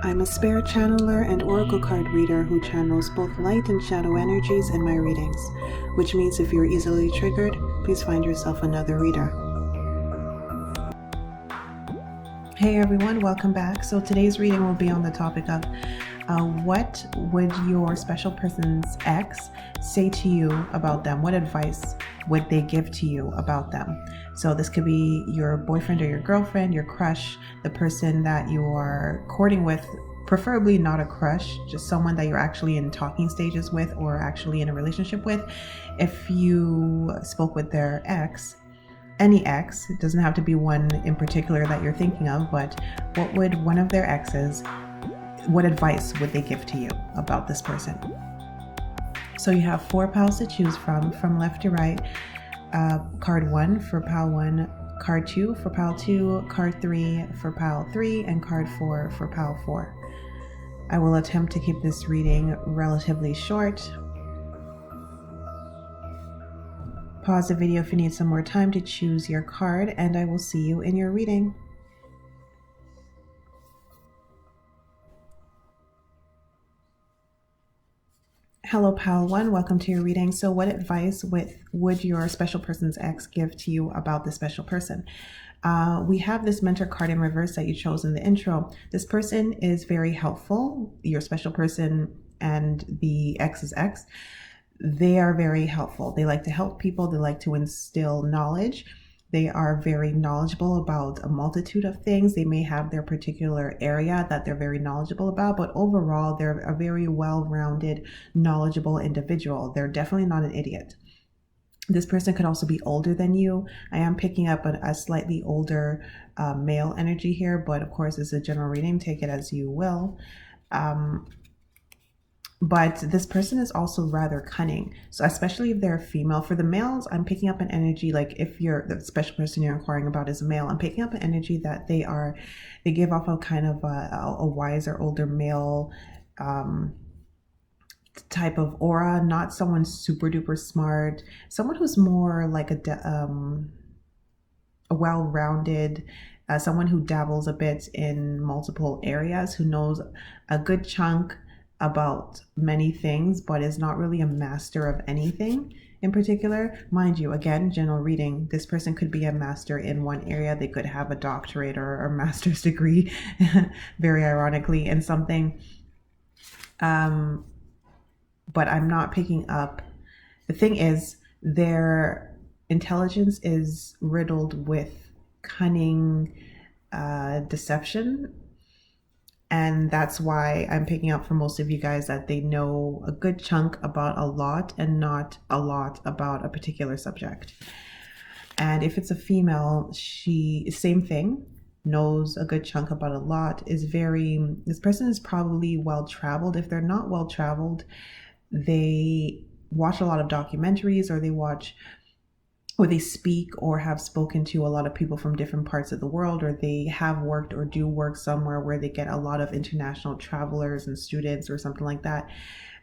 I'm a spirit channeler and oracle card reader who channels both light and shadow energies in my readings, which means if you're easily triggered, please find yourself another reader. Hey everyone, welcome back. So today's reading will be on the topic of what would your special person's ex say to you about them? What advice would they give to you about them? So this could be your boyfriend or your girlfriend, your crush, the person that you are courting with, preferably not a crush, just someone that you're actually in talking stages with or actually in a relationship with. If you spoke with their ex, any ex, it doesn't have to be one in particular that you're thinking of, but what would one of their exes, what advice would they give to you about this person? So you have 4 piles to choose from left to right. Card 1 for pile 1, card 2 for pile 2, card 3 for pile 3, and card 4 for pile 4. I will attempt to keep this reading relatively short. Pause the video if you need some more time to choose your card, and I will see you in your reading. Hello, pile 1. Welcome to your reading. So what advice would your special person's ex give to you about this special person? We have this mentor card in reverse that you chose in the intro. This person is very helpful. Your special person and the ex's ex, they are very helpful. They like to help people. They like to instill knowledge. They are very knowledgeable about a multitude of things. They may have their particular area that they're very knowledgeable about, but overall, they're a very well-rounded, knowledgeable individual. They're definitely not an idiot. This person could also be older than you. I am picking up a slightly older male energy here, but of course, it's a general reading. Take it as you will. But this person is also rather cunning. So especially if they're female, for the males, I'm picking up an energy, like if you're the special person you're inquiring about is a male, I'm picking up an energy that they give off a kind of a wiser, older male type of aura, not someone super duper smart, someone who's more like a well-rounded, someone who dabbles a bit in multiple areas, who knows a good chunk about many things, but is not really a master of anything in particular. Mind you, again, general reading, this person could be a master in one area. They could have a doctorate or a master's degree, very ironically, in something. But I'm not picking up. The thing is, their intelligence is riddled with cunning, deception. And that's why I'm picking up for most of you guys that they know a good chunk about a lot and not a lot about a particular subject. And if it's a female, she, same thing, knows a good chunk about a lot, this person is probably well-traveled. If they're not well-traveled, they watch a lot of documentaries, or they speak or have spoken to a lot of people from different parts of the world, or they have worked or do work somewhere where they get a lot of international travelers and students or something like that.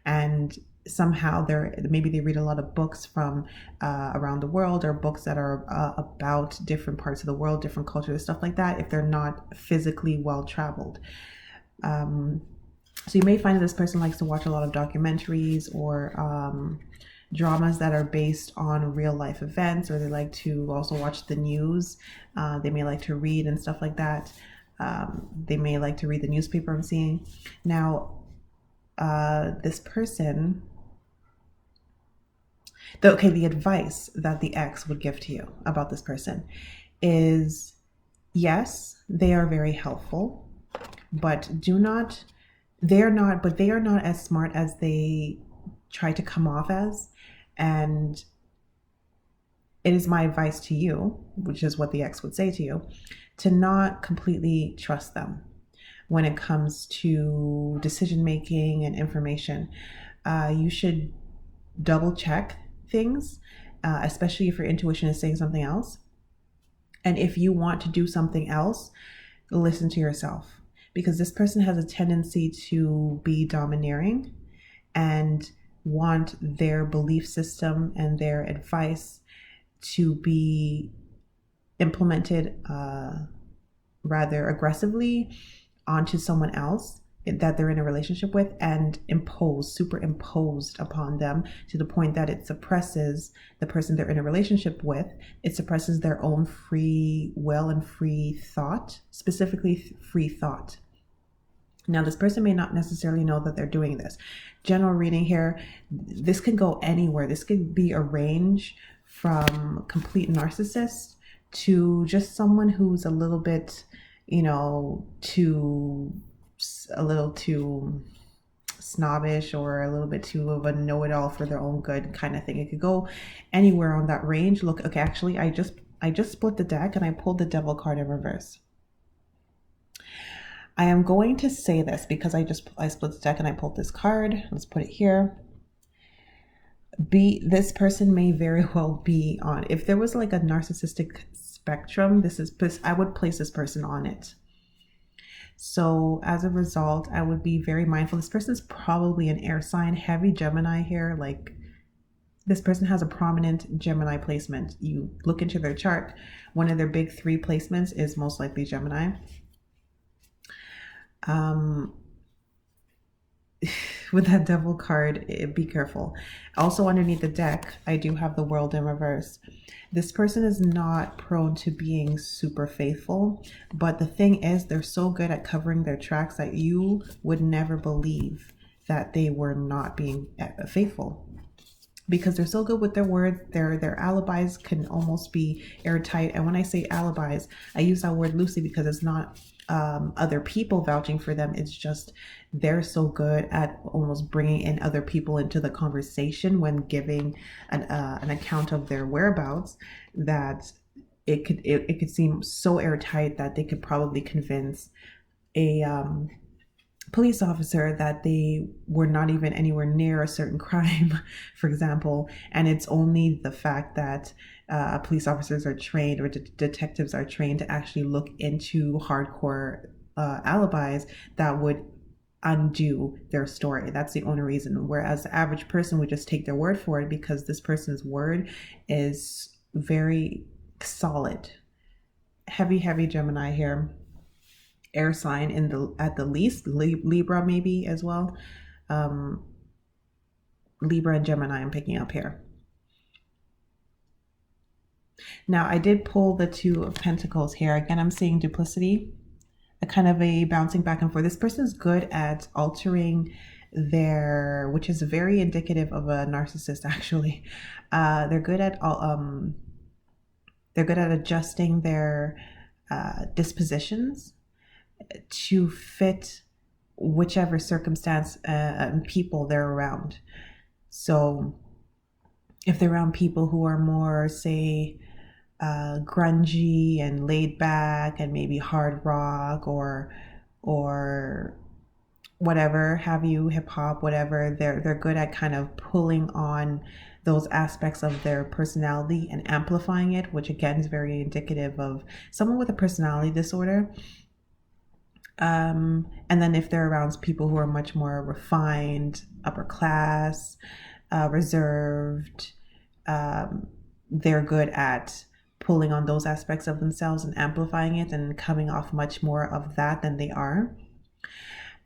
And somehow maybe they read a lot of books from around the world, or books that are about different parts of the world, different cultures, stuff like that, if they're not physically well-traveled. So you may find that this person likes to watch a lot of documentaries or dramas that are based on real life events, or they like to also watch the news. They may like to read and stuff like that. They may like to read the newspaper, I'm seeing. Now, this person, the advice that the ex would give to you about this person is, yes, they are very helpful, but they are not as smart as they try to come off as. And it is my advice to you, which is what the ex would say to you, to not completely trust them when it comes to decision making and information. You should double check things, especially if your intuition is saying something else. And if you want to do something else, listen to yourself, because this person has a tendency to be domineering and want their belief system and their advice to be implemented rather aggressively onto someone else. that they're in a relationship with and superimposed upon them to the point that it suppresses the person they're in a relationship with. It suppresses their own free will and free thought, specifically free thought. Now, this person may not necessarily know that they're doing this. General reading here, this can go anywhere. This could be a range from complete narcissist to just someone who's a little bit, a little too snobbish or a little bit too of a know-it-all for their own good kind of thing. It could go anywhere on that range. Look, okay, actually, I just split the deck and I pulled the Devil card in reverse. I am going to say this because I split the deck and I pulled this card. Let's put it here. This person may very well be on, if there was like a narcissistic spectrum, I would place this person on it. So as a result, I would be very mindful. This person is probably an air sign, heavy Gemini here. Like, this person has a prominent Gemini placement. You look into their chart, one of their big 3 placements is most likely Gemini. With that Devil card, be careful. Also underneath the deck, I do have the World in reverse. This person is not prone to being super faithful, but the thing is, they're so good at covering their tracks that you would never believe that they were not being faithful, because they're so good with their word. Their alibis can almost be airtight. And when I say alibis, I use that word loosely because it's not other people vouching for them. It's just they're so good at almost bringing in other people into the conversation when giving an account of their whereabouts, that it could seem so airtight that they could probably convince a police officer that they were not even anywhere near a certain crime, for example, and it's only the fact that police officers are trained, or detectives are trained to actually look into hardcore alibis that would undo their story. That's the only reason. Whereas the average person would just take their word for it because this person's word is very solid. Heavy Gemini here. Air sign at the least, Libra maybe as well. Libra and Gemini I'm picking up here. Now, I did pull the 2 of Pentacles here. Again, I'm seeing duplicity, a kind of a bouncing back and forth. This person is good at altering which is very indicative of a narcissist, actually. They're good at adjusting their dispositions to fit whichever circumstance and people they're around. So if they're around people who are more, say, grungy and laid back and maybe hard rock or whatever have you, hip hop, whatever, they're good at kind of pulling on those aspects of their personality and amplifying it, which again is very indicative of someone with a personality disorder. And then if they're around people who are much more refined, upper class, reserved, they're good at pulling on those aspects of themselves and amplifying it and coming off much more of that than they are.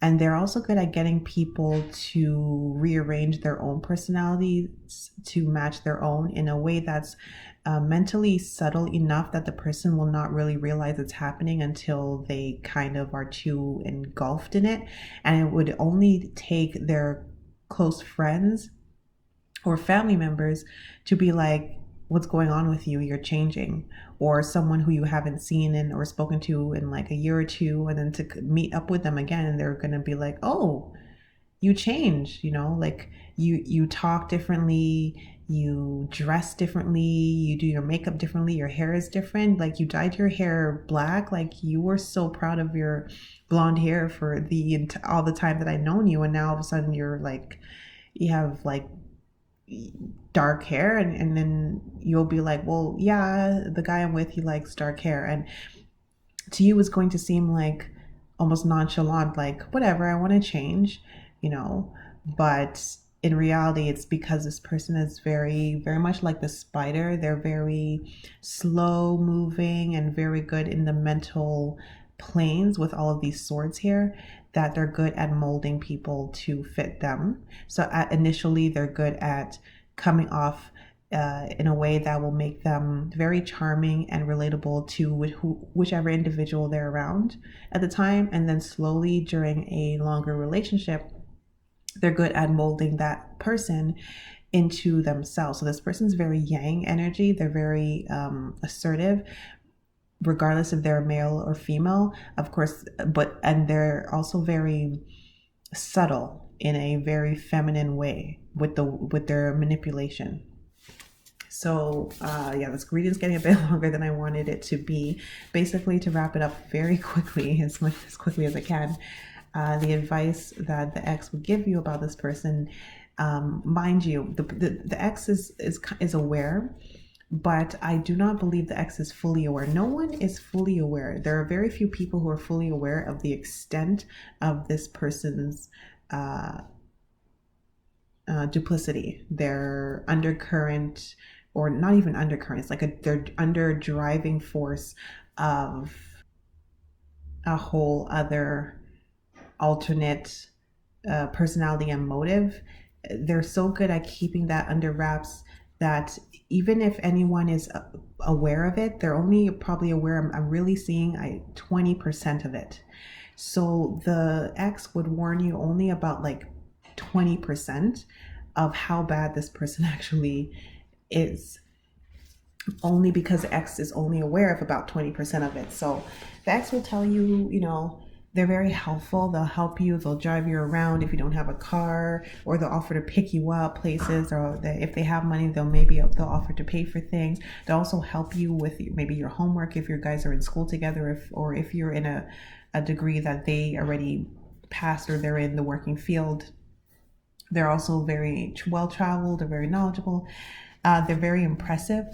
And they're also good at getting people to rearrange their own personalities to match their own in a way that's mentally subtle enough that the person will not really realize it's happening until they kind of are too engulfed in it. And it would only take their close friends or family members to be like, what's going on with you? You're changing. Or someone who you haven't seen or spoken to in like a year or two, and then to meet up with them again, and they're going to be like, oh, you changed, like you talk differently, you dress differently, you do your makeup differently, your hair is different, like you dyed your hair black, like you were so proud of your blonde hair for all the time that I've known you, and now all of a sudden you're like, you have like dark hair, and then you'll be like, well, yeah, the guy I'm with, he likes dark hair, and to you it's going to seem like almost nonchalant, like whatever, I want to change, but in reality it's because this person is very, very much like the spider. They're very slow moving and very good in the mental planes with all of these swords here, that they're good at molding people to fit them. So initially, they're good at coming off in a way that will make them very charming and relatable to whichever individual they're around at the time. And then slowly, during a longer relationship, they're good at molding that person into themselves. So this person's very yang energy. They're very assertive, regardless if they're male or female, of course, and they're also very subtle in a very feminine way with their manipulation. So yeah, this reading's getting a bit longer than I wanted it to be. Basically, to wrap it up very quickly, as quickly as I can, the advice that the ex would give you about this person, mind you, the ex is aware, but I do not believe the ex is fully aware. No one is fully aware. There are very few people who are fully aware of the extent of this person's duplicity, their undercurrent, or not even undercurrent. It's like their under driving force of a whole other alternate personality and motive. They're so good at keeping that under wraps that even if anyone is aware of it, they're only probably aware, I'm really seeing 20% of it. So the ex would warn you only about like 20% of how bad this person actually is, only because the ex is only aware of about 20% of it. So the ex will tell you, you know, they're very helpful. They'll help you. They'll drive you around if you don't have a car, or they'll offer to pick you up places, or if they have money, they'll offer to pay for things. They'll also help you with maybe your homework if you guys are in school together, or if you're in a degree that they already passed or they're in the working field. They're also very well traveled. They're very knowledgeable. They're very impressive.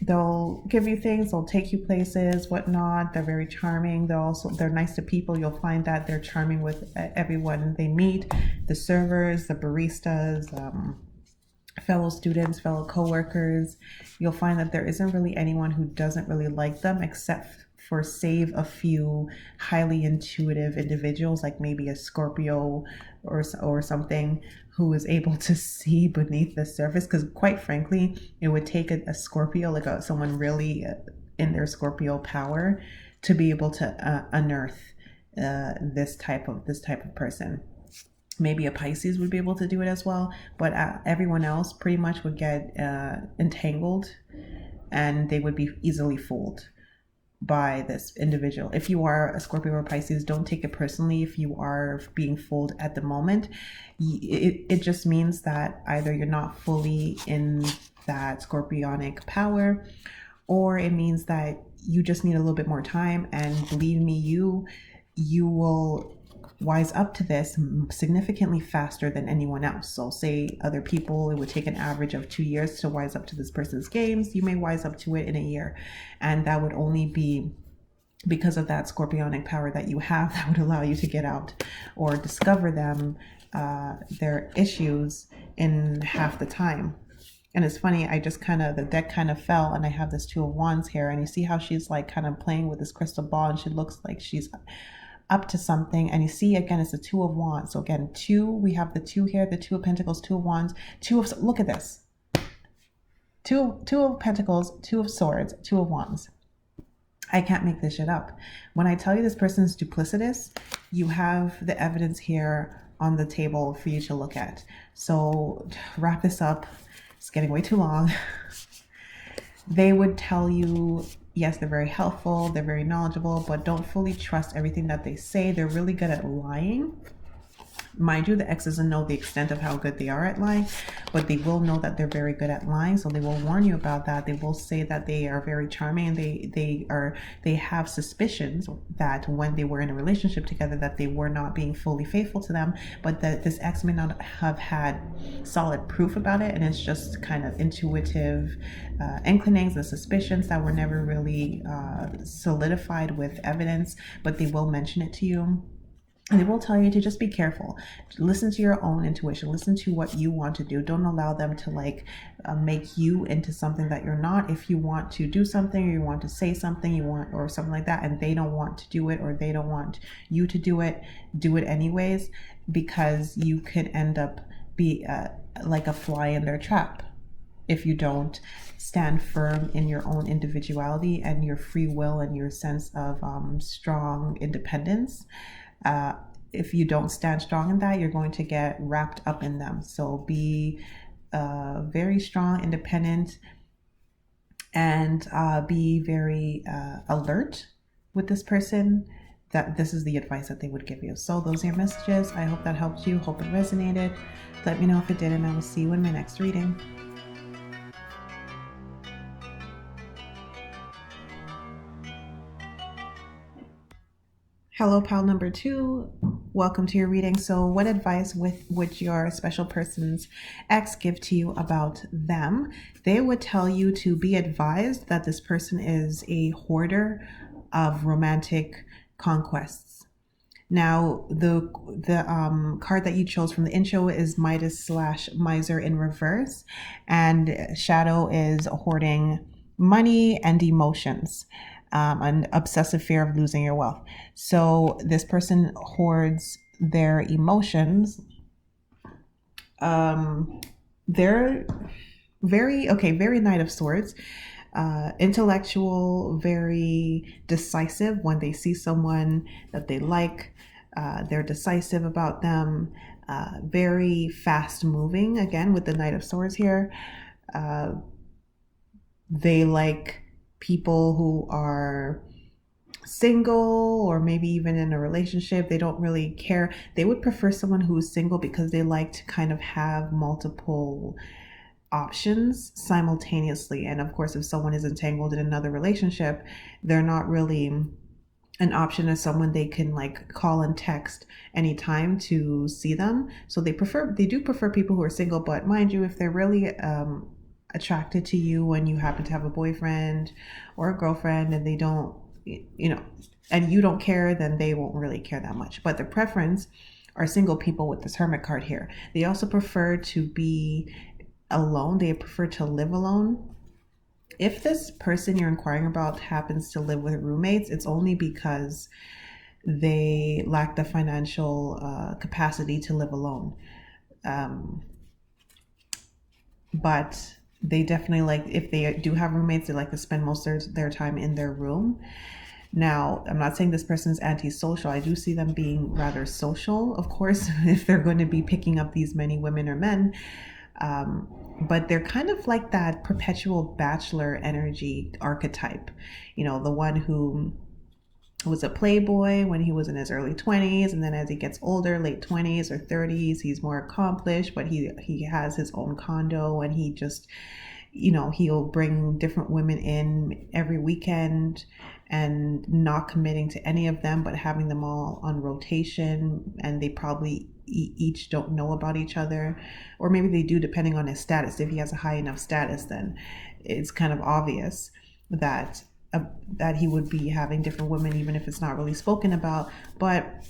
They'll give you things, they'll take you places, whatnot. They're very charming. They're nice to people. You'll find that they're charming with everyone they meet, the servers, the baristas, fellow students, fellow co-workers. You'll find that there isn't really anyone who doesn't really like them, except for save a few highly intuitive individuals, like maybe a Scorpio or something, who is able to see beneath the surface. Because quite frankly, it would take a Scorpio, like someone really in their Scorpio power, to be able to unearth this type of person. Maybe a Pisces would be able to do it as well, but everyone else pretty much would get entangled, and they would be easily fooled by this individual. If you are a Scorpio or Pisces, don't take it personally if you are being fooled at the moment. It just means that either you're not fully in that scorpionic power, or it means that you just need a little bit more time. And believe me, you will wise up to this significantly faster than anyone else. So say other people, it would take an average of 2 years to wise up to this person's games. You may wise up to it in a year. And that would only be because of that scorpionic power that you have, that would allow you to get out or discover their issues in half the time. And it's funny, the deck kind of fell, and I have this Two of Wands here, and you see how she's like kind of playing with this crystal ball, and she looks like she's up to something. And you see, again, it's the Two of Wands. So again, we have the two here, the Two of Pentacles, Two of Wands, look at this. Two of Pentacles, Two of Swords, Two of Wands. I can't make this shit up. When I tell you this person is duplicitous, you have the evidence here on the table for you to look at. So to wrap this up, it's getting way too long. They would tell you, yes, they're very helpful, they're very knowledgeable, but don't fully trust everything that they say. They're really good at lying. Mind you, the ex doesn't know the extent of how good they are at lying, but they will know that they're very good at lying. So they will warn you about that. They will say that they are very charming, and they have suspicions that when they were in a relationship together, that they were not being fully faithful to them, but that this ex may not have had solid proof about it, and it's just kind of intuitive inclinings and suspicions that were never really solidified with evidence, but they will mention it to you. And they will tell you to just be careful. Listen to your own intuition. Listen to what you want to do. Don't allow them to make you into something that you're not. If you want to do something, or you want to say something, or something like that, and they don't want to do it, or they don't want you to do it anyways, because you could end up be like a fly in their trap if you don't stand firm in your own individuality and your free will and your sense of strong independence. If you don't stand strong in that, you're going to get wrapped up in them. So be very strong, independent, and be very alert with this person. That this is the advice that they would give you. So those are your messages. I hope that helped you. Hope it resonated. Let me know if it did, and I will see you in my next reading. Hello, pal number 2. Welcome to your reading. So what advice would your special person's ex give to you about them? They would tell you to be advised that this person is a hoarder of romantic conquests. Now, the card that you chose from the intro is Midas/Miser in reverse, and Shadow is hoarding money and emotions. An obsessive fear of losing your wealth. So this person hoards their emotions. They're very Knight of Swords. Intellectual, very decisive. When they see someone that they like, they're decisive about them. Very fast moving, again, with the Knight of Swords here. They like people who are single or maybe even in a relationship. They don't really care. They would prefer someone who is single because they like to kind of have multiple options simultaneously. And of course, if someone is entangled in another relationship, they're not really an option as someone they can call and text anytime to see them. So they do prefer people who are single. But mind you, if they're really attracted to you when you happen to have a boyfriend or a girlfriend and they don't, and you don't care, then they won't really care that much. But the preference are single people with this Hermit card here. They also prefer to be alone. They prefer to live alone. If this person you're inquiring about happens to live with roommates, it's only because they lack the financial capacity to live alone. But they definitely if they do have roommates, they like to spend most of their time in their room. Now, I'm not saying this person's antisocial. I do see them being rather social, of course, if they're going to be picking up these many women or men. But they're kind of like that perpetual bachelor energy archetype. The one who was a playboy when he was in his early 20s, and then as he gets older, late 20s or 30s, he's more accomplished, but he has his own condo, and he just, he'll bring different women in every weekend and not committing to any of them, but having them all on rotation, and they probably each don't know about each other, or maybe they do, depending on his status. If he has a high enough status, then it's kind of obvious that he would be having different women, even if it's not really spoken about. But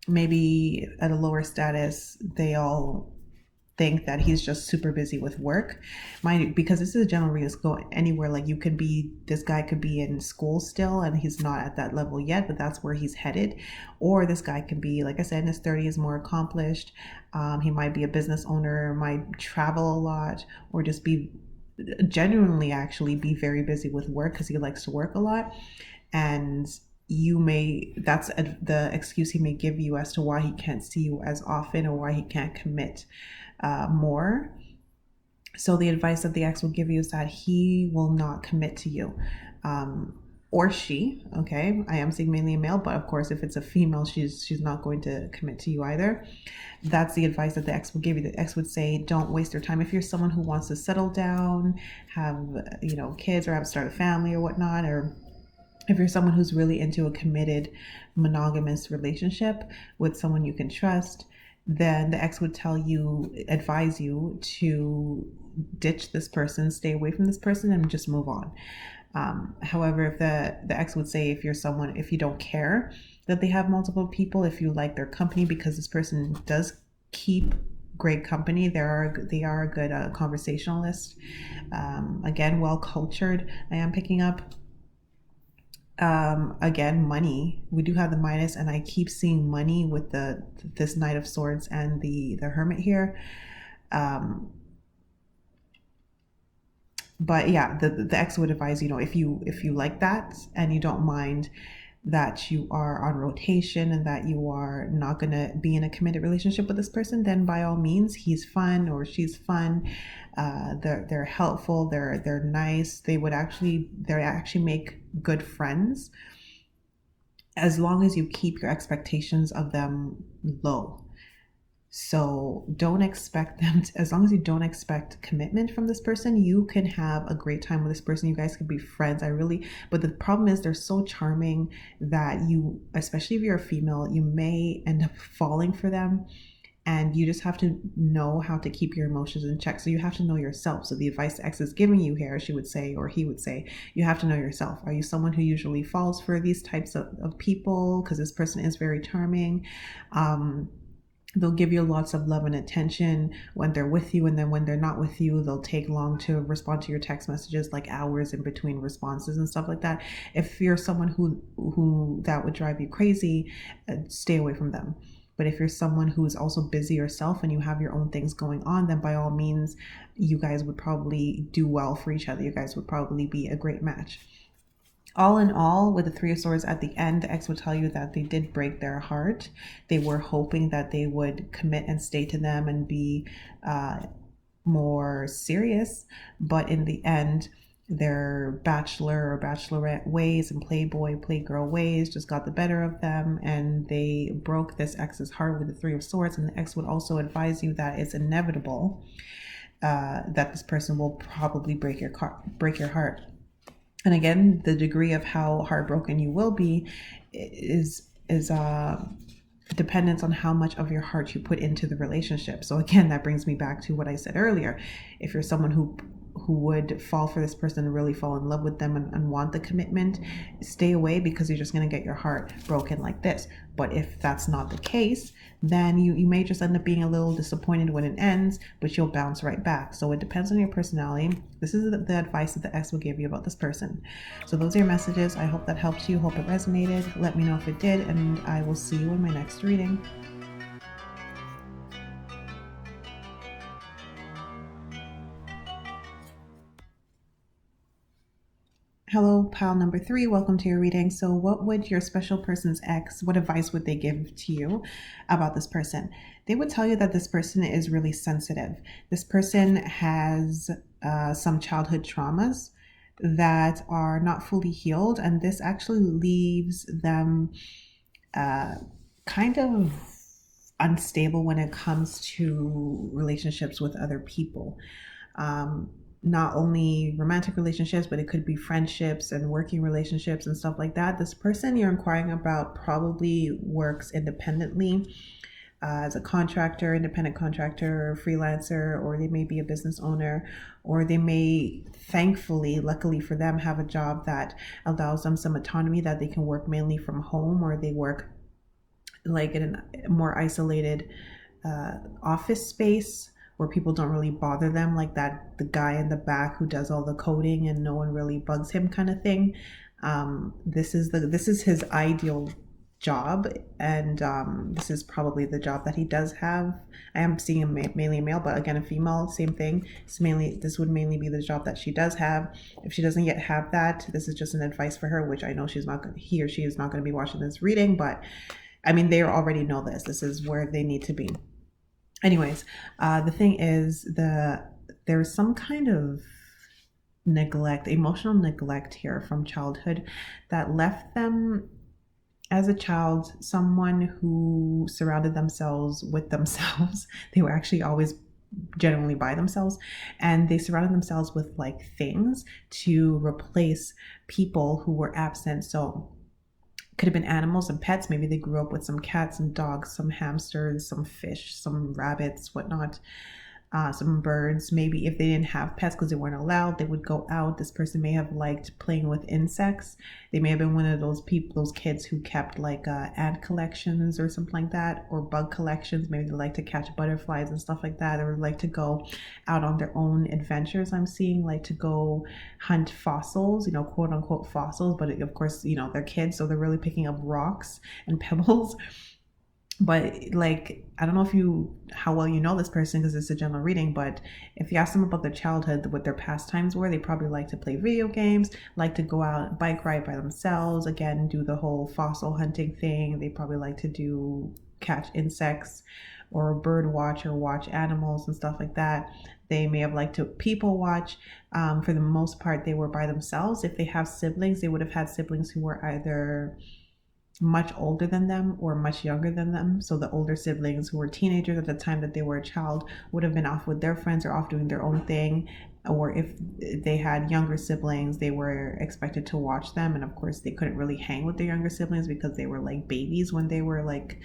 maybe at a lower status, they all think that he's just super busy with work. Mind you, because this is a general reading, go anywhere. This guy could be in school still and he's not at that level yet, but that's where he's headed. Or this guy can be, like I said, in his 30s, more accomplished. He might be a business owner, might travel a lot, or just be genuinely actually be very busy with work because he likes to work a lot. And that's the excuse he may give you as to why he can't see you as often, or why he can't commit more. So the advice that the ex will give you is that he will not commit to you, or she. Okay, I am seeing mainly a male, but of course, if it's a female, she's not going to commit to you either. That's the advice that the ex will give you. The ex would say, don't waste your time. If you're someone who wants to settle down, have kids, or have start a family or whatnot, or if you're someone who's really into a committed monogamous relationship with someone you can trust, then the ex would advise you to ditch this person, stay away from this person, and just move on. However, if the ex would say, if you're someone, if you don't care that they have multiple people, if you like their company, because this person does keep great company, they are a good conversationalist. Again, well cultured. I am picking up. Again, money. We do have the minus, and I keep seeing money with the this Knight of Swords and the Hermit here. But yeah, the ex would advise, if you like that and you don't mind that you are on rotation and that you are not going to be in a committed relationship with this person, then by all means, he's fun or she's fun. They're helpful, they're nice, they actually make good friends, as long as you keep your expectations of them low. So don't expect them to, as long as you don't expect commitment from this person, you can have a great time with this person. You guys could be friends. But the problem is they're so charming that you, especially if you're a female, you may end up falling for them. And you just have to know how to keep your emotions in check. So you have to know yourself. So the advice the ex is giving you here, she would say, or he would say, you have to know yourself. Are you someone who usually falls for these types of people? Because this person is very charming. They'll give you lots of love and attention when they're with you, and then when they're not with you, they'll take long to respond to your text messages, like hours in between responses and stuff like that. If you're someone who that would drive you crazy, stay away from them. But if you're someone who's also busy yourself and you have your own things going on, then by all means, you guys would probably do well for each other. You guys would probably be a great match. All in all, with the Three of Swords at the end, the ex would tell you that they did break their heart. They were hoping that they would commit and stay to them and be more serious. But in the end, their bachelor or bachelorette ways and playboy, playgirl ways just got the better of them, and they broke this ex's heart with the Three of Swords. And the ex would also advise you that it's inevitable that this person will probably break your heart. And again, the degree of how heartbroken you will be is dependent on how much of your heart you put into the relationship. So again, that brings me back to what I said earlier. If you're someone who would fall for this person and really fall in love with them and want the commitment, stay away, because you're just going to get your heart broken like this. But if that's not the case, then you may just end up being a little disappointed when it ends, but you'll bounce right back. So it depends on your personality. This is the advice that the ex will give you about this person. So those are your messages. I hope that helped you. Hope it resonated. Let me know if it did, and I will see you in my next reading. Hello, pile number 3. Welcome to your reading. So what would your special person's ex, what advice would they give to you about this person? They would tell you that this person is really sensitive. This person has some childhood traumas that are not fully healed, and this actually leaves them kind of unstable when it comes to relationships with other people. Not only romantic relationships, but it could be friendships and working relationships and stuff like that. This person you're inquiring about probably works independently as a contractor, independent contractor, freelancer, or they may be a business owner, or they may, thankfully, luckily for them, have a job that allows them some autonomy, that they can work mainly from home, or they work like in a more isolated office space where people don't really bother them, like that the guy in the back who does all the coding and no one really bugs him kind of thing. This is his ideal job, and this is probably the job that he does have. I am seeing mainly a male, but again, a female, same thing. This would mainly be the job that she does have. If she doesn't yet have that, this is just an advice for her, which I know he or she is not going to be watching this reading, but I mean, they already know this. This is where they need to be. Anyways, the thing is, there's some kind of neglect, emotional neglect here from childhood that left them as a child someone who surrounded themselves with themselves. They were actually always generally by themselves, and they surrounded themselves with like things to replace people who were absent. So could have been animals and pets. Maybe they grew up with some cats and dogs, some hamsters, some fish, some rabbits, whatnot. some birds. Maybe if they didn't have pets because they weren't allowed, they would go out. This person may have liked playing with insects. They may have been one of those people, those kids who kept like ant collections or something like that, or bug collections. Maybe they like to catch butterflies and stuff like that, or like to go out on their own adventures. I'm seeing like to go hunt fossils, quote unquote fossils, but of course, they're kids, so they're really picking up rocks and pebbles. But like, I don't know how well you know this person because it's a general reading, but if you ask them about their childhood, what their pastimes were, they probably like to play video games, like to go out bike ride by themselves, again, do the whole fossil hunting thing. They probably like to do catch insects or bird watch or watch animals and stuff like that. They may have liked to people watch. For the most part, they were by themselves. If they have siblings, they would have had siblings who were either much older than them or much younger than them. So the older siblings who were teenagers at the time that they were a child would have been off with their friends or off doing their own thing. Or if they had younger siblings, they were expected to watch them. And of course, they couldn't really hang with their younger siblings because they were like babies when they were like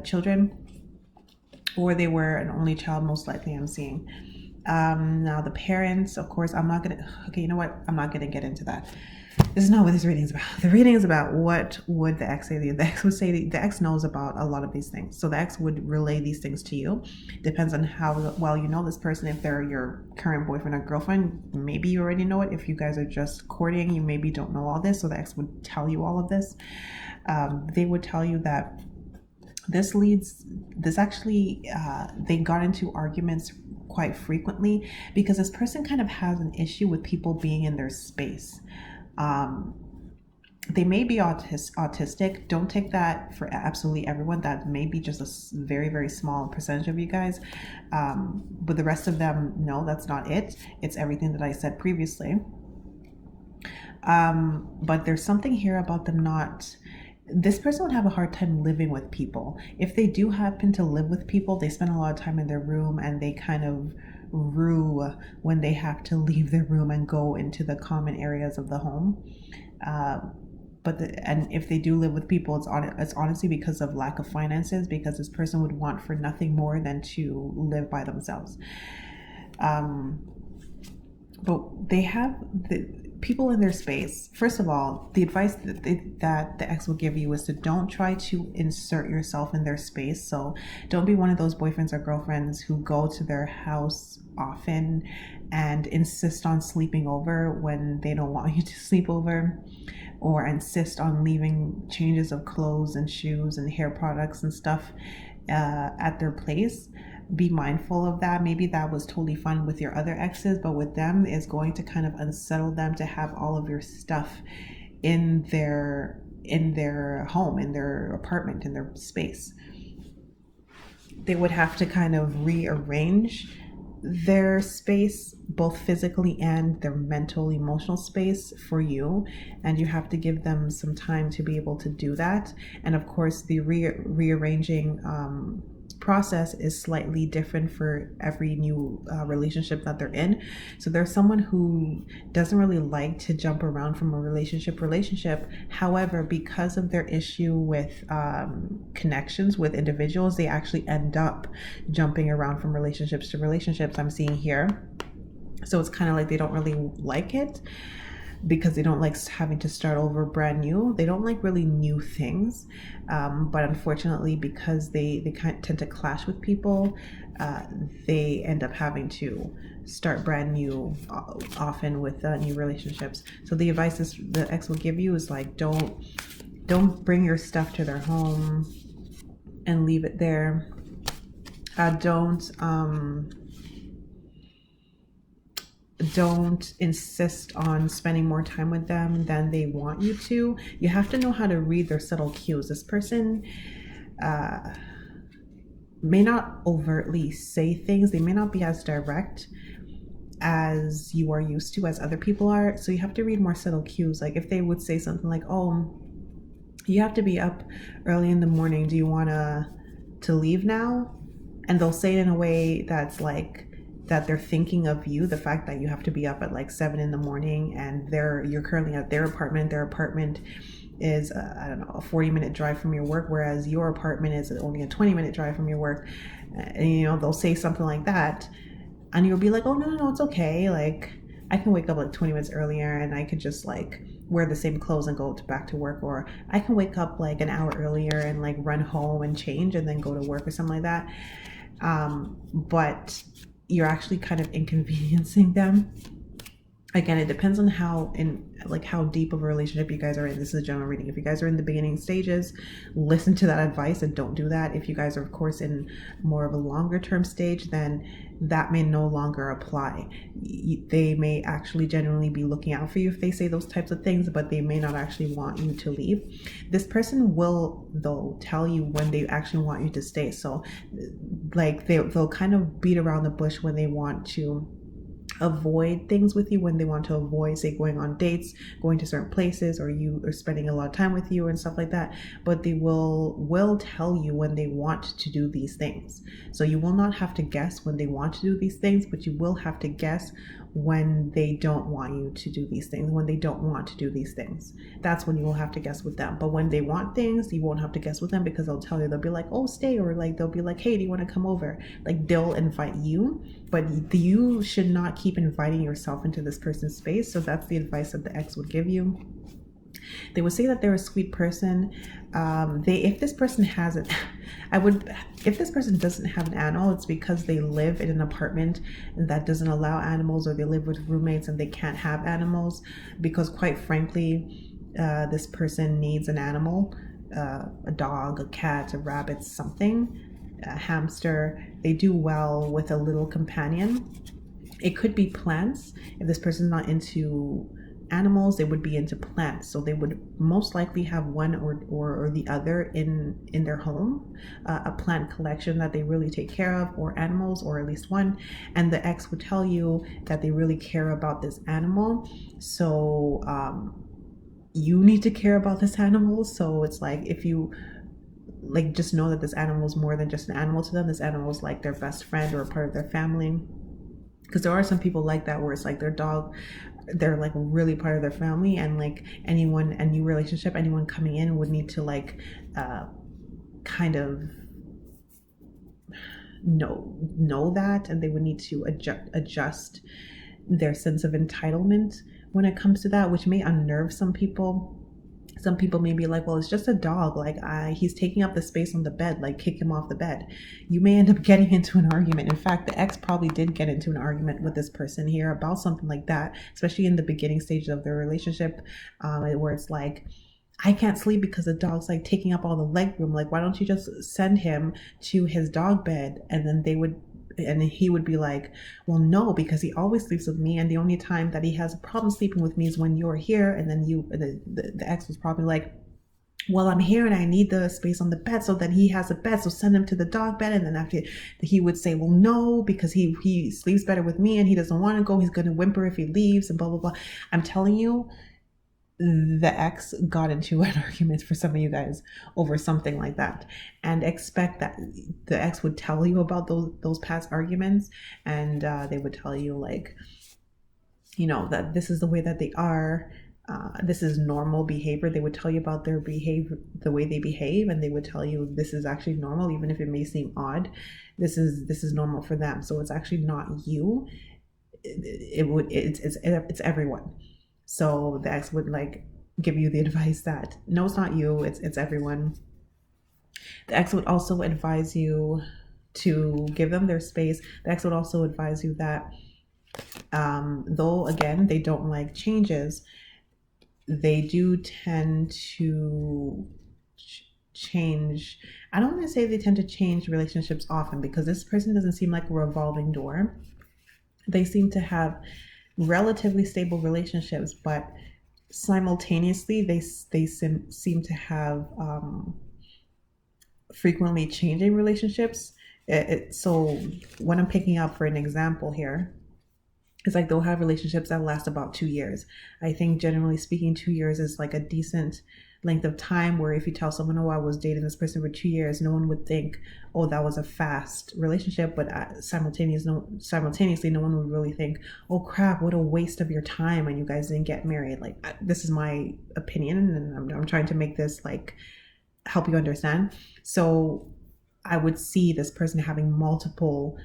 children. Or they were an only child, most likely, I'm seeing. Now the parents, of course, I'm not gonna get into that. This is not what this reading is about. The reading is about what would the ex say. The ex would say the ex knows about a lot of these things. So the ex would relay these things to you. Depends on how well you know this person. If they're your current boyfriend or girlfriend, maybe you already know it. If you guys are just courting, you maybe don't know all this. So the ex would tell you all of this. They would tell you that they got into arguments quite frequently because this person kind of has an issue with people being in their space. They may be autistic. Don't take that for absolutely everyone. That may be just a very, very small percentage of you guys. But the rest of them, no, that's not it. It's everything that I said previously. But there's something here about them this person would have a hard time living with people. If they do happen to live with people, they spend a lot of time in their room and they kind of rue when they have to leave their room and go into the common areas of the home. And if they do live with people, it's honestly because of lack of finances, because this person would want for nothing more than to live by themselves. But they have the people in their space. First of all, the advice that the ex will give you is to don't try to insert yourself in their space. So don't be one of those boyfriends or girlfriends who go to their house often and insist on sleeping over when they don't want you to sleep over, or insist on leaving changes of clothes and shoes and hair products and stuff at their place. Be mindful of that. Maybe that was totally fine with your other exes, but with them is going to kind of unsettle them to have all of your stuff in their home, in their apartment, in their space. They would have to kind of rearrange their space, both physically and their mental, emotional space for you, and you have to give them some time to be able to do that. And of course, the rearranging process is slightly different for every new relationship that they're in. So there's someone who doesn't really like to jump around from a relationship. However, because of their issue with connections with individuals, they actually end up jumping around from relationships to relationships, I'm seeing here. So it's kind of like they don't really like it because they don't like having to start over brand new. They don't like really new things. But unfortunately, because they kind of tend to clash with people, they end up having to start brand new often with new relationships. So the advice the ex will give you is like, don't bring your stuff to their home and leave it there. Don't insist on spending more time with them than they want you to. You have to know how to read their subtle cues. This person may not overtly say things. They may not be as direct as you are used to, as other people are. So you have to read more subtle cues. Like if they would say something like, oh, you have to be up early in the morning. Do you want to leave now? And they'll say it in a way that's like, that they're thinking of you, the fact that you have to be up at like 7 a.m. and you're currently at their apartment is I don't know, a 40-minute drive from your work, whereas your apartment is only a 20-minute drive from your work. And they'll say something like that, and you'll be like, oh, no, it's okay, like I can wake up like 20 minutes earlier and I could just like wear the same clothes and go back to work, or I can wake up like an hour earlier and like run home and change and then go to work or something like that. But you're actually kind of inconveniencing them. Again, it depends on how deep of a relationship you guys are in. This is a general reading. If you guys are in the beginning stages, listen to that advice and don't do that. If you guys are, of course, in more of a longer term stage, then that may no longer apply. They may actually genuinely be looking out for you if they say those types of things, but they may not actually want you to leave. This person will, though, tell you when they actually want you to stay. So like they'll kind of beat around the bush when they want to avoid things with you, when they want to avoid, say, going on dates, going to certain places, or you are spending a lot of time with you and stuff like that. But they will tell you when they want to do these things. So you will not have to guess when they want to do these things, but you will have to guess when they don't want you to do these things, when they don't want to do these things. That's when you will have to guess with them. But when they want things, you won't have to guess with them, because they'll tell you, they'll be like, oh, stay, or like they'll be like, hey, do you want to come over? Like they'll invite you, but you should not keep inviting yourself into this person's space. So that's the advice that the ex would give you. They would say that they're a sweet person. If this person hasn't, if this person doesn't have an animal, it's because they live in an apartment that doesn't allow animals, or they live with roommates and they can't have animals, because quite frankly, this person needs an animal, a dog, a cat, a rabbit, something, a hamster. They do well with a little companion. It could be plants. If this person's not into animals, they would be into plants. So they would most likely have one or the other in their home, a plant collection that they really take care of, or animals, or at least one. And the ex would tell you that they really care about this animal. So you need to care about this animal. So it's like, if you like, just know that this animal is more than just an animal to them. This animal is like their best friend or a part of their family. Because there are some people like that, where it's like their dog, they're like really part of their family, and like a new relationship, anyone coming in would need to like kind of know that, and they would need to adjust their sense of entitlement when it comes to that, which may unnerve some people. Some people may be like, well, it's just a dog, like he's taking up the space on the bed, like kick him off the bed. You may end up getting into an argument. In fact, the ex probably did get into an argument with this person here about something like that, especially in the beginning stages of their relationship, where it's like, I can't sleep because the dog's like taking up all the leg room. Like, why don't you just send him to his dog bed? And he would be like, well, no, because he always sleeps with me, and the only time that he has a problem sleeping with me is when you're here. And then the ex was probably like, well, I'm here and I need the space on the bed, so then he has a bed, so send him to the dog bed. And then after, he would say, well, no, because he sleeps better with me and he doesn't want to go, he's going to whimper if he leaves, and blah blah blah. I'm telling you, the ex got into an argument for some of you guys over something like that, and expect that the ex would tell you about those past arguments, and they would tell you, like, that this is the way that they are, this is normal behavior. They would tell you about their behavior, the way they behave, and they would tell you this is actually normal, even if it may seem odd. This is normal for them. So it's actually not you. It's everyone. So the ex would like give you the advice that no, it's not you, it's everyone. The ex would also advise you to give them their space. The ex would also advise you that though again they don't like changes, they do tend to change. I don't want to say they tend to change relationships often, because this person doesn't seem like a revolving door. They seem to have relatively stable relationships, but simultaneously they seem to have frequently changing relationships. So what I'm picking up for an example here, it's like they'll have relationships that last about 2 years. I think generally speaking, 2 years is like a decent length of time, where if you tell someone, oh, I was dating this person for 2 years, no one would think, oh, that was a fast relationship. But simultaneously, no one would really think, oh crap, what a waste of your time, and you guys didn't get married. Like, this is my opinion, and I'm trying to make this like help you understand. So I would see this person having multiple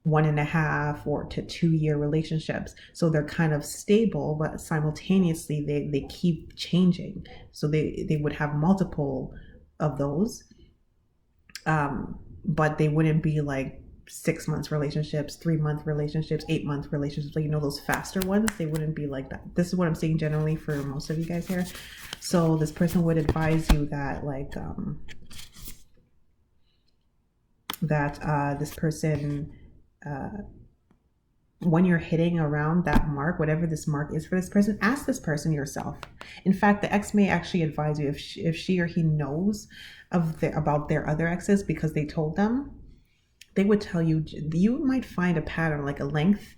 1.5 or to 2 year relationships. So they're kind of stable, but simultaneously they keep changing. So they would have multiple of those. But they wouldn't be like 6 months relationships, 3 month relationships, 8 month relationships, like, those faster ones. They wouldn't be like that. This is what I'm saying generally for most of you guys here. So this person would advise you that like this person, when you're hitting around that mark, whatever this mark is for this person, ask this person yourself. In fact, the ex may actually advise you if she or he knows about their other exes because they told them. They would tell you, you might find a pattern, like a length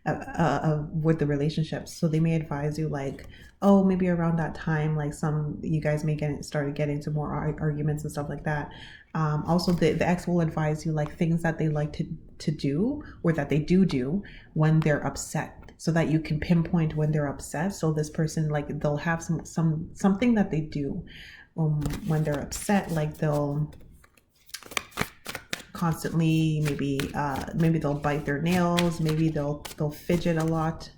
with the relationships. So they may advise you like, oh, maybe around that time, like you guys may started getting into more arguments and stuff like that. Also, the ex will advise you like things that they like to do, or that they do when they're upset, so that you can pinpoint when they're upset. So this person, like, they'll have something that they do when they're upset, like they'll constantly maybe they'll bite their nails, maybe they'll fidget a lot.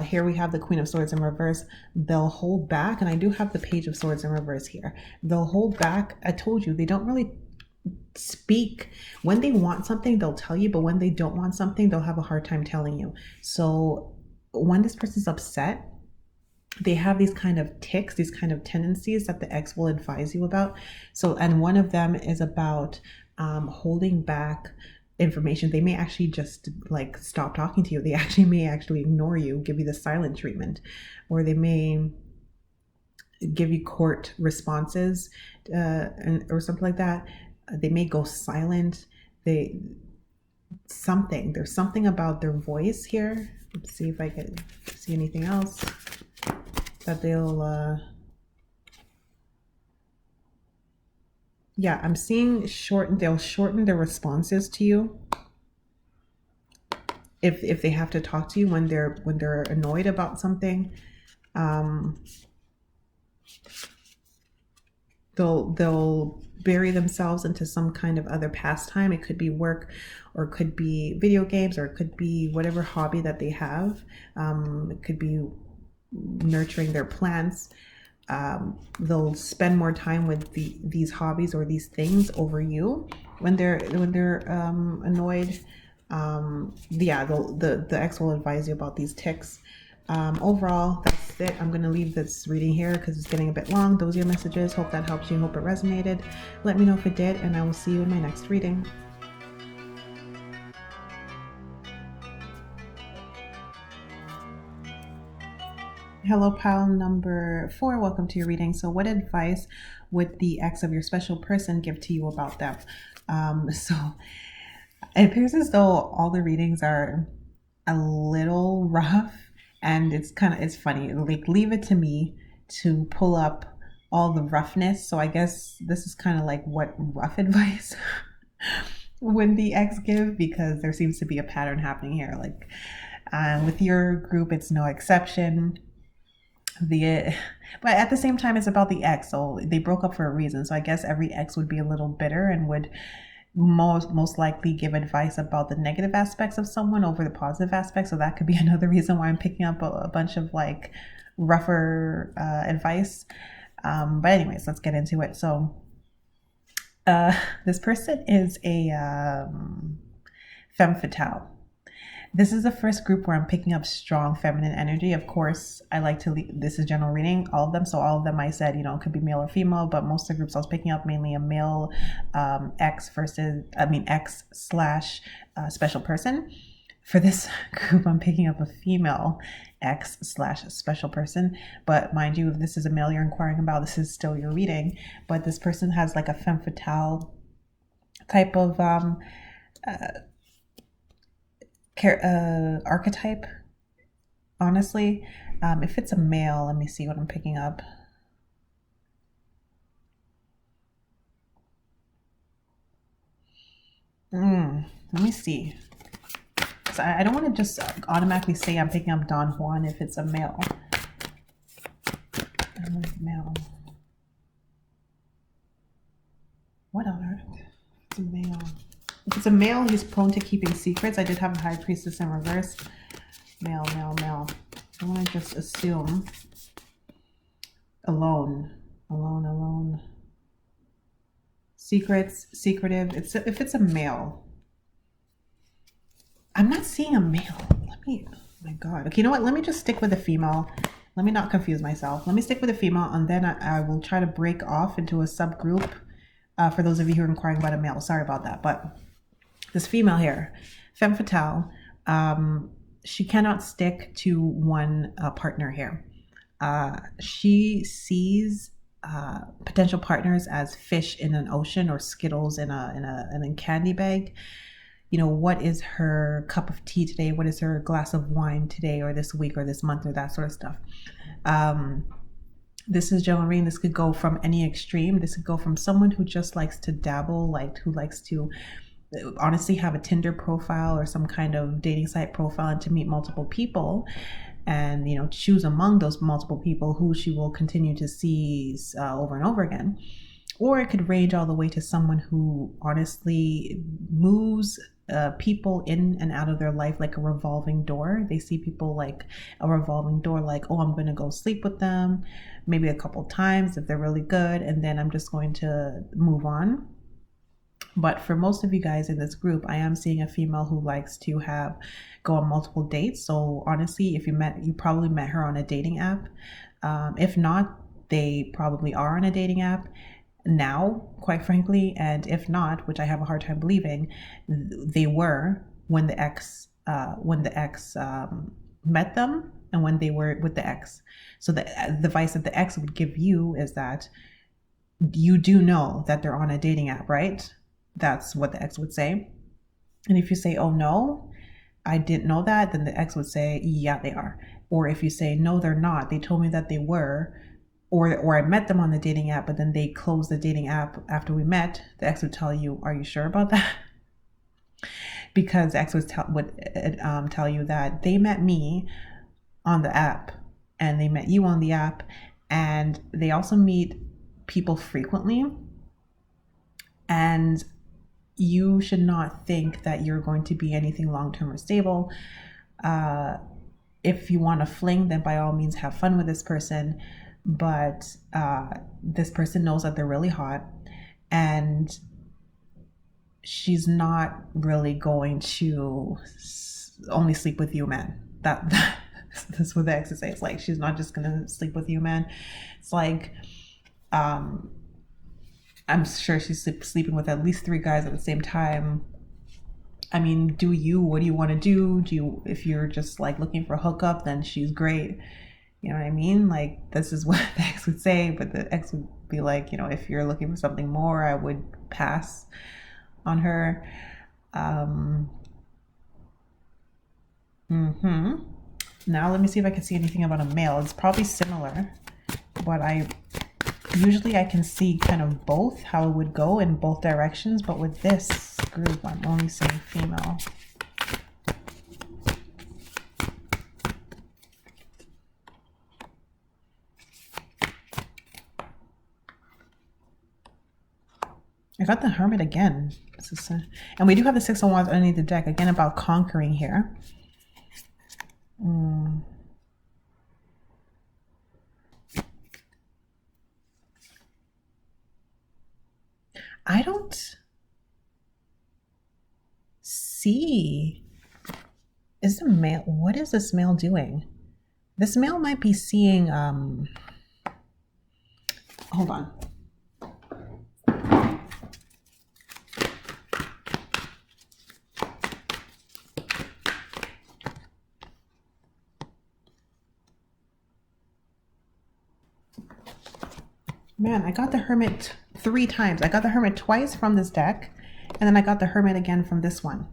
Here we have the Queen of Swords in reverse. They'll hold back, and I do have the Page of Swords in reverse here. They'll hold back. I told you, they don't really speak. When they want something, they'll tell you, but when they don't want something, they'll have a hard time telling you. So when this person's upset, they have these kind of tics, these kind of tendencies that the ex will advise you about. So, and one of them is about holding back information. They may actually just like stop talking to you. They may actually ignore you, give you the silent treatment, or they may give you court responses or something like that. They may go silent. There's something about their voice here. Let's see if I can see anything else that they'll I'm seeing they'll shorten their responses to you if they have to talk to you when they're annoyed about something. They'll bury themselves into some kind of other pastime. It could be work, or it could be video games, or it could be whatever hobby that they have. It could be nurturing their plants. They'll spend more time with these hobbies or these things over you when they're annoyed. The ex will advise you about these tics. Overall, that's it. I'm going to leave this reading here because it's getting a bit long. Those are your messages. Hope that helped you. Hope it resonated. Let me know if it did, and I will see you in my next reading. Hello, pile number 4. Welcome to your reading. So what advice would the ex of your special person give to you about them? So it appears as though all the readings are a little rough, and it's funny. Like, leave it to me to pull up all the roughness. So I guess this is kind of like what rough advice would the ex give, because there seems to be a pattern happening here. Like with your group, it's no exception. But at the same time, it's about the ex, so they broke up for a reason. So I guess every ex would be a little bitter and would most likely give advice about the negative aspects of someone over the positive aspects. So that could be another reason why I'm picking up a bunch of like rougher advice. But anyways, let's get into it. So this person is a femme fatale. This is the first group where I'm picking up strong feminine energy. Of course, I like to this is general reading, all of them. So all of them I said, it could be male or female, but most of the groups I was picking up mainly a male ex / special person. For this group, I'm picking up a female ex / special person. But mind you, if this is a male you're inquiring about, this is still your reading. But this person has like a femme fatale type of archetype, honestly. If it's a male, let me see what I'm picking up. Let me see. So I don't want to just automatically say I'm picking up Don Juan if it's a male. Male. What on earth? It's a male. If it's a male, he's prone to keeping secrets. I did have a High Priestess in reverse. Male, male, male. I want to just assume alone. Secrets, secretive. If it's a male. I'm not seeing a male. Oh my God. Okay, you know what? Let me just stick with a female. Let me not confuse myself. Let me stick with a female, and then I will try to break off into a subgroup for those of you who are inquiring about a male. Sorry about that. But this female here, femme fatale, she cannot stick to one partner here. She sees potential partners as fish in an ocean or Skittles in a candy bag. You know, what is her cup of tea today? What is her glass of wine today or this week or this month or that sort of stuff? This is General Reading. This could go from any extreme. This could go from someone who just likes to dabble, like who likes to honestly have a Tinder profile or some kind of dating site profile and to meet multiple people and, you know, choose among those multiple people who she will continue to see over and over again. Or it could range all the way to someone who honestly moves people in and out of their life like a revolving door. They see people like a revolving door, like, oh, I'm going to go sleep with them maybe a couple times if they're really good, and then I'm just going to move on. But for most of you guys in this group, I am seeing a female who likes to go on multiple dates. So honestly, if you probably met her on a dating app. If not, they probably are on a dating app now, quite frankly, and if not, which I have a hard time believing, they were when the ex met them and when they were with the ex. So the advice that the ex would give you is that you do know that they're on a dating app, right? That's what the ex would say. And if you say, oh no, I didn't know that, then the ex would say, yeah, they are. Or if you say, no, they're not, they told me that they were, or I met them on the dating app, but then they closed the dating app after we met, the ex would tell you, are you sure about that? Because the ex would tell you that they met me on the app and they met you on the app, and they also meet people frequently, and you should not think that you're going to be anything long-term or stable. If you want to fling, then by all means have fun with this person, but this person knows that they're really hot, and she's not really going to only sleep with you, man. That's what the ex is saying. It's like, she's not just gonna sleep with you, man. It's like, I'm sure she's sleeping with at least 3 guys at the same time. I mean, what do you want to do? If you're just like looking for a hookup, then she's great. You know what I mean? Like, this is what the ex would say, but the ex would be like, you know, if you're looking for something more, I would pass on her. Now let me see if I can see anything about a male. It's probably similar, but usually I can see kind of both, how it would go in both directions, but with this group, I'm only seeing female. I got the Hermit again. And we do have the Six of Wands underneath the deck, again about conquering here. I don't see. Is the male, what is this male doing? This male might be seeing, hold on. Man, I got the Hermit 3 times. I got the Hermit twice from this deck, and then I got the Hermit again from this one.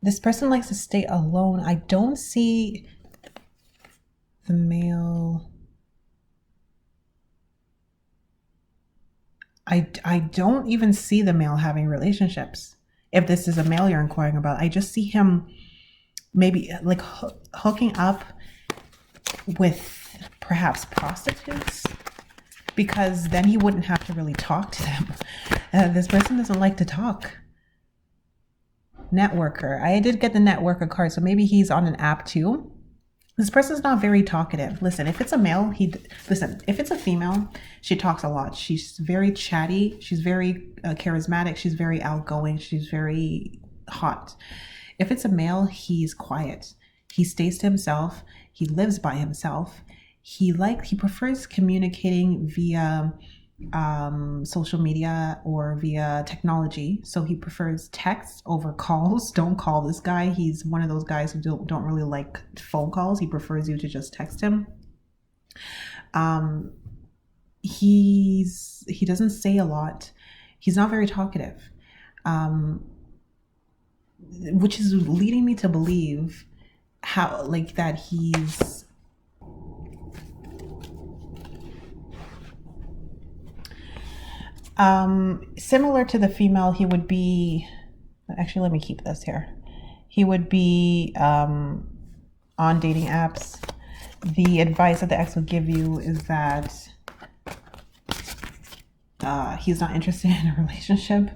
This person likes to stay alone. I don't see the male. I don't even see the male having relationships. if this is a male you're inquiring about. I just see him maybe like hooking up with perhaps prostitutes, because then he wouldn't have to really talk to them. This person doesn't like to talk. Networker. I did get the networker card, so maybe he's on an app too. This person's not very talkative. Listen, if it's a male, if it's a female, she talks a lot. She's very chatty. She's very charismatic. She's very outgoing. She's very hot. If it's a male, he's quiet. He stays to himself. He lives by himself. He prefers communicating via social media or via technology. So he prefers text over calls. Don't call this guy. He's one of those guys who don't really like phone calls. He prefers you to just text him. He doesn't say a lot. He's not very talkative, which is leading me to believe that he's similar to the female. He would be, actually, let me keep this here. He would be on dating apps. The advice that the ex would give you is that he's not interested in a relationship.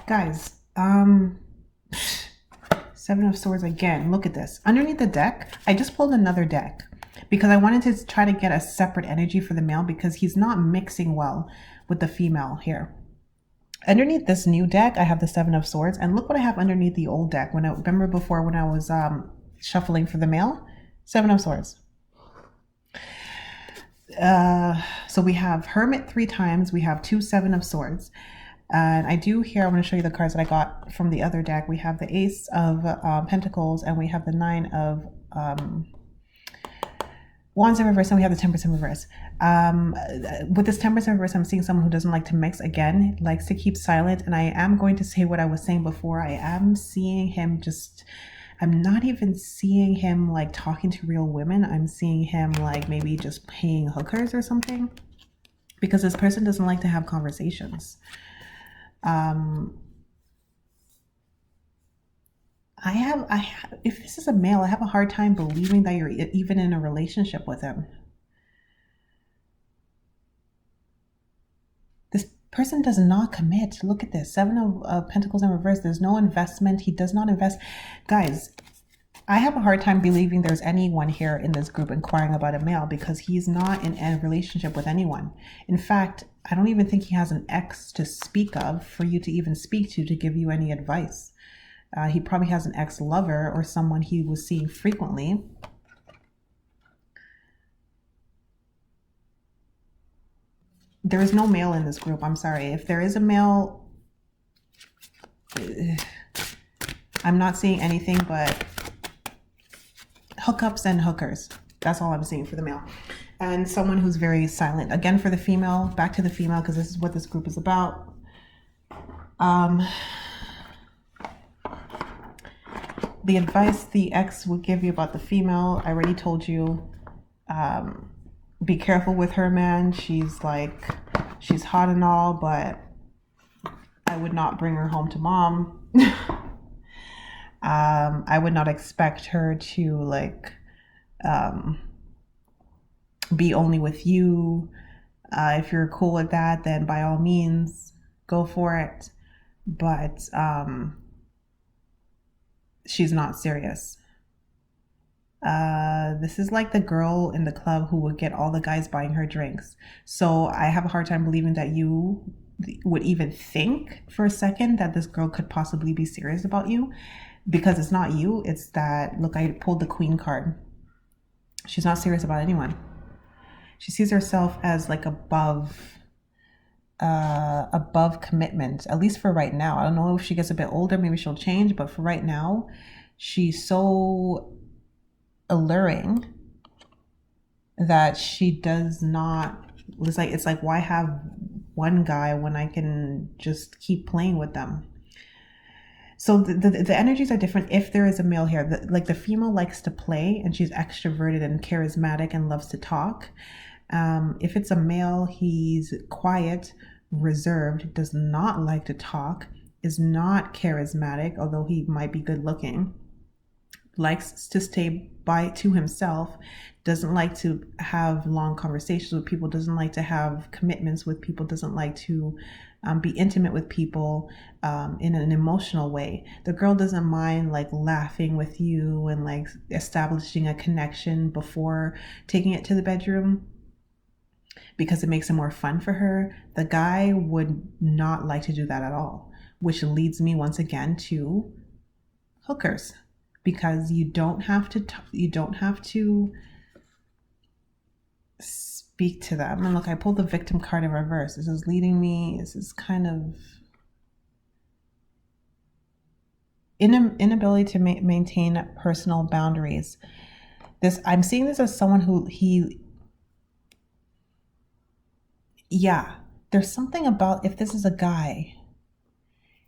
Guys, Seven of Swords again. Look at this. Underneath the deck, I just pulled another deck because I wanted to try to get a separate energy for the male, because he's not mixing well with the female here. Underneath this new deck, I have the Seven of Swords, and look what I have underneath the old deck. Remember before when I was shuffling for the male? Seven of Swords. So we have Hermit 3 times. We have 2 Seven of Swords. And I do here, I want to show you the cards that I got from the other deck. We have the Ace of Pentacles, and we have the 9 of Wands in reverse, and we have the Temperance in reverse. With this Temperance in reverse, I'm seeing someone who doesn't like to mix again, likes to keep silent. And I am going to say what I was saying before. I am seeing him I'm not even seeing him like talking to real women. I'm seeing him like maybe just paying hookers or something, because this person doesn't like to have conversations. If this is a male, I have a hard time believing that you're even in a relationship with him. This person does not commit. Look at this. 7 of Pentacles in reverse. There's no investment. He does not invest. Guys, I have a hard time believing there's anyone here in this group inquiring about a male, because he's not in a relationship with anyone. In fact, I don't even think he has an ex to speak of for you to even speak to give you any advice. He probably has an ex-lover or someone he was seeing frequently. There is no male in this group. I'm sorry. If there is a male, I'm not seeing anything but hookups and hookers. That's all I'm seeing for the male. And someone who's very silent. Again, for the female, back to the female, because this is what this group is about. The advice the ex would give you about the female, I already told you. Be careful with her, man. She's hot and all, but I would not bring her home to mom. I would not expect her to be only with you. If you're cool with that, then by all means, go for it. But she's not serious. This is like the girl in the club who would get all the guys buying her drinks. So I have a hard time believing that you would even think for a second that this girl could possibly be serious about you. because it's not you. It's that, look, I pulled the Queen card. She's not serious about anyone. She sees herself as like above commitment, at least for right now. I don't know if she gets a bit older, maybe she'll change, but for right now, she's so alluring that she does not, it's like why have one guy when I can just keep playing with them? So the energies are different if there is a male here. Like the female likes to play and she's extroverted and charismatic and loves to talk. If it's a male, he's quiet, reserved, does not like to talk, is not charismatic, although he might be good looking, likes to stay to himself, doesn't like to have long conversations with people, doesn't like to have commitments with people, doesn't like to be intimate with people in an emotional way. The girl doesn't mind like laughing with you and like establishing a connection before taking it to the bedroom, because it makes it more fun for her. The guy would not like to do that at all, which leads me once again to hookers, because you don't have to speak to them. And look, I pulled the Victim card in reverse. This is leading me, this is kind of inability to maintain personal boundaries. I'm seeing this as someone who there's something about, if this is a guy,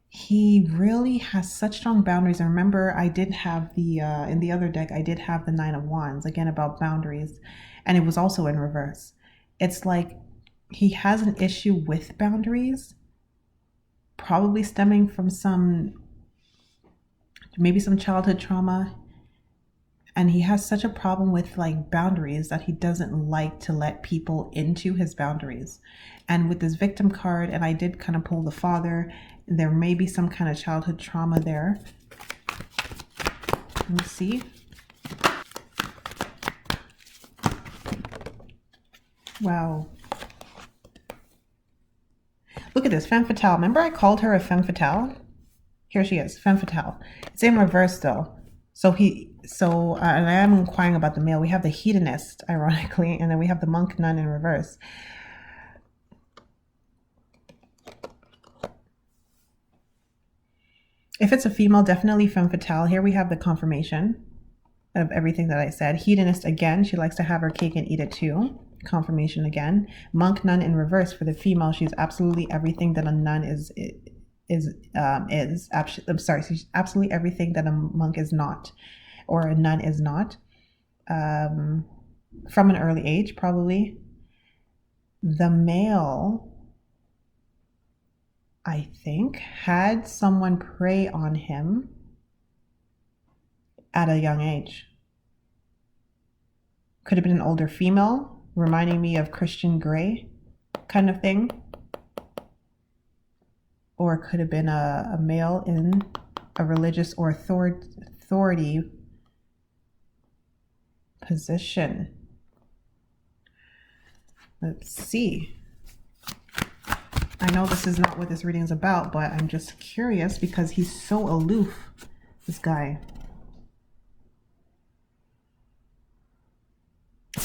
he really has such strong boundaries. And remember, I did have in the other deck, I did have the Nine of Wands, again, about boundaries. And it was also in reverse. It's like he has an issue with boundaries, probably stemming from maybe some childhood trauma. And he has such a problem with like boundaries that he doesn't like to let people into his boundaries. And with this Victim card, and I did kind of pull the Father, there may be some kind of childhood trauma there. Let me see. Wow. Look at this, femme fatale. Remember I called her a femme fatale? Here she is, femme fatale. It's in reverse though. And I am inquiring about the male. We have the hedonist, ironically, and then we have the monk nun in reverse. If it's a female, definitely femme fatale. Here we have the confirmation of everything that I said. Hedonist again, she likes to have her cake and eat it too. Confirmation again. Monk nun in reverse for the female. She's absolutely everything that a nun is. She's absolutely everything that a monk is not, or a nun is not, from an early age, probably. The male, I think, had someone prey on him at a young age. Could have been an older female, reminding me of Christian Grey kind of thing. Or it could have been a male in a religious or authority position. Let's see. I know this is not what this reading is about, but I'm just curious because he's so aloof, this guy.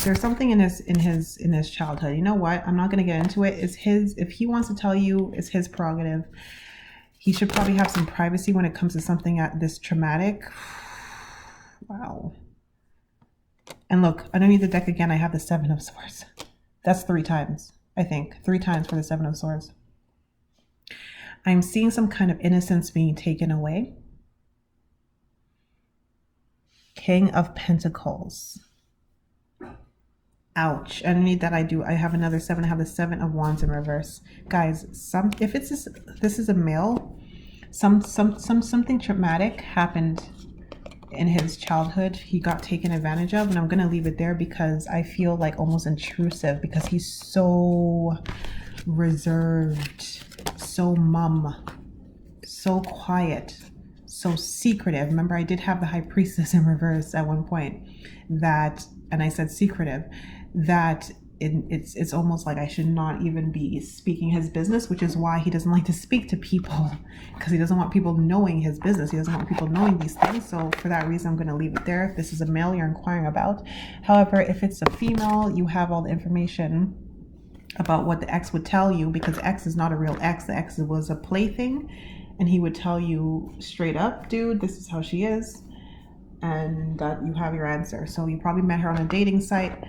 There's something in his childhood. You know what? I'm not going to get into it. If he wants to tell you, it's his prerogative. He should probably have some privacy when it comes to something this traumatic. Wow. And look, underneath the deck again, I have the Seven of Swords. That's 3 times, I think. 3 times for the Seven of Swords. I'm seeing some kind of innocence being taken away. King of Pentacles. Ouch. Underneath that I have another 7. I have the 7 of Wands in reverse. Guys, if this is a male, something traumatic happened in his childhood. He got taken advantage of, and I'm gonna leave it there because I feel like almost intrusive because he's so reserved, so mum, so quiet, so secretive. Remember, I did have the High Priestess in reverse at one point, and I said secretive, that it's almost like I should not even be speaking his business, which is why he doesn't like to speak to people, because he doesn't want people knowing his business. He doesn't want people knowing these things. So for that reason, I'm going to leave it there. If this is a male you're inquiring about. However, if it's a female, you have all the information about what the ex would tell you, because X is not a real ex. The ex was a plaything, and he would tell you straight up, dude, this is how she is, and that you have your answer. So you probably met her on a dating site.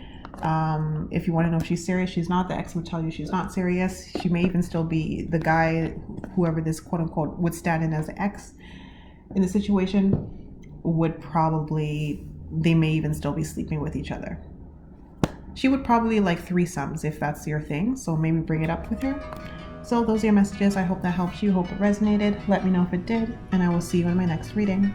If you want to know if she's serious, she's not. The ex would tell you she's not serious. She may even still be the guy, whoever this quote unquote would stand in as the ex in the situation, would probably, they may even still be sleeping with each other. She would probably like threesomes if that's your thing, so maybe bring it up with her. So those are your messages. I hope that helped you. Hope it resonated. Let me know if it did, and I will see you in my next reading.